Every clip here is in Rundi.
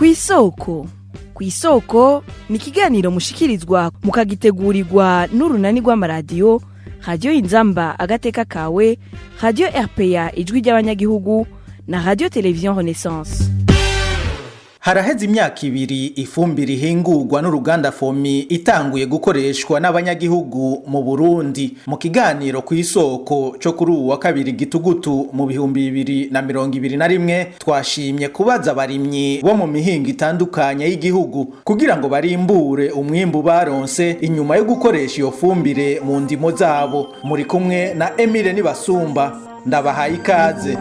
Kw'isoko. Kw'isoko ni ikiganiro mushikirizwa mukagitegurirwa n'urunani rw'amaradiyo Radio Inzamba agateka kawe, Radio RPA ijwi ry'abanyagihugu na Radio Television Renaissance. Haraheze imyaka ibiri ifumbire ihingurwa n'uruganda Fomi itanguye gukoreshwa n'abanyagihugu mu Burundi. Mu kiganiro kw'isoko cyo kuri uwa kabiri gitugutu mu 2021 twashimye kubaza abarimyi bo mu mihingo itandukanye y'igihugu kugira ngo barimbure umwimbu baronse inyuma yo gukoresha iyo fumbire mu ndimo zabo. Muri kumwe na Emile Nibasumba, ndabahaye ikaze.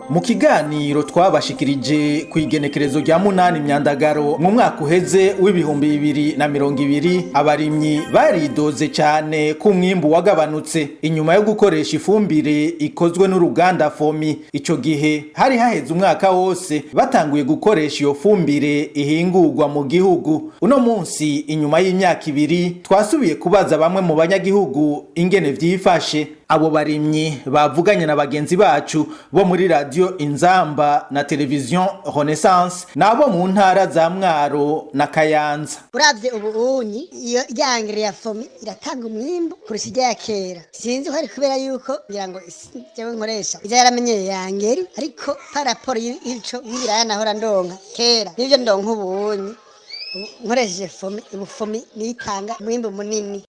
Mu kiganiro twabashikirije ku igenekerezo rya 8 Myandagaro mu mwaka uheze w'2020 abarimyi baridoze cyane ku mwimbu wagabanutse inyuma yo gukoresha ifumbire ikozwe n'uruganda Fomi. Ico gihe hari haheze umwaka wose batanguye gukoresha iyo fumbire ihingurwa mu gihugu. Uno munsi inyuma y'imyaka ibiri twasubiye kubaza bamwe mu banyagihugu ingene vyifashe. Abo barimyi bavuganye na bagenzi bacu bo muri Radio Inzamba na Television Renaissance nabo mu ntara za Mwaro na Kayanza. Uravye ubunyi iyo ryangire ya Fomi iratanga umwimbu kurusha irya kera. Sinzi ko ari kubera yuko ngira ngo jewe nkoresha ija yaramenyeye yangeri, ariko paraporo ico y'ibiraya nahora ndonka kera nivyo ndonka ubunyi nkoresheje Fomi. Fomi nitanga umwimbu munini.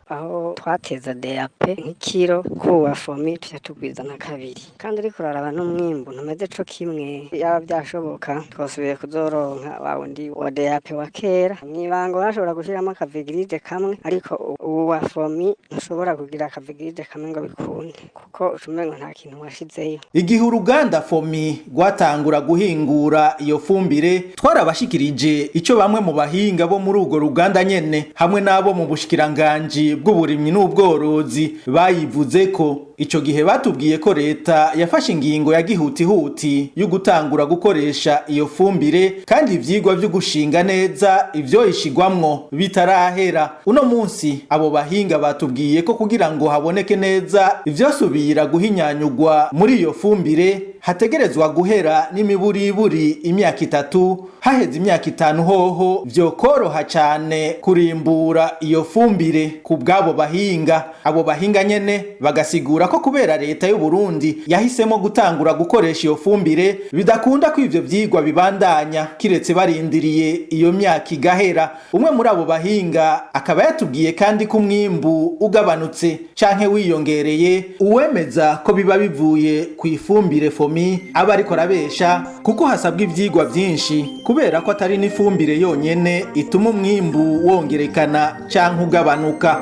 Aho twateza DAP nk'ikiro kuwa Fomi tugwiza na kabiri, kandi ariko raraba n'umwimbu ntumeze co kimwe. Yaba byashoboka twasubiye kuzoronka wawundi wa DAP wa kera. Mwibango bashobora gushiramo akavigride kamwe, ariko ubu wa Fomi ntushobora kugira akavigride kamwe ngo bikunde kuko ucumengo nta kintu washizeyo. Igihe uruganda Fomi rwatangura guhingura iyo fumbire twarabashikirije ico bamwe mu bahinga bo muri urwo ruganda nyene hamwe nabo mu bushikiranganji bw'uburimyi n'ubworozi bayivuze ko ico gihe batubwiye ko leta yafashe ingingo ya gihutihuti yo gutangura gukoresha iyo fumbire, kandi ivyigwa vyo gushinga neza ivyo ishigwamwo bitarahera. Uno munsi abo bahinga batubwiye ko kugira ngo haboneke neza ivyosubira guhinyanyugwa muri iyo fumbire hategerezwa guhera n'imiburiburi imyaka 3, haheze imyaka 5 hoho vyokoroha cyane kurimbura iyo fumbire. Ku bwabo bahinga, abo bahinga nyene bagasigura ko kubera leta y'u Burundi yahisemo gutangura gukoresha iyo fumbire bidakunda ko ivyo vyigwa bibandanya kiretse barindiriye iyo myaka igahera. Umwe muri abo bahinga akaba yatubwiye kandi ko umwimbu ugabanutse canke wiyongereye uwemeza ko biba bivuye ku ifumbire Fomi aba ariko arabesha, kuko hasabwa ivyigwa vyinshi kubera ko atari n'ifumbire yonyene ituma umwimbu wongerekana canke ugabanuka.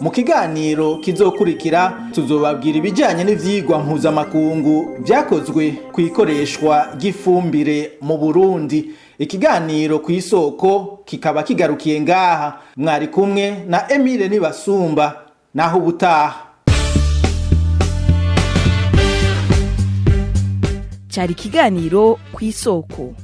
Mu kiganiro kizokurikira tuzobabwira ibijanye n'ivyigwa mpuzamakungu vyakozwe ku ikoreshwa ry'ifumbire mu Burundi. Ikiganiro kw'isoko kikaba kigarukiye ngaha. Mwari kumwe na Emile Nibasumba, naho ubutaha. Cari ikiganiro kw'isoko.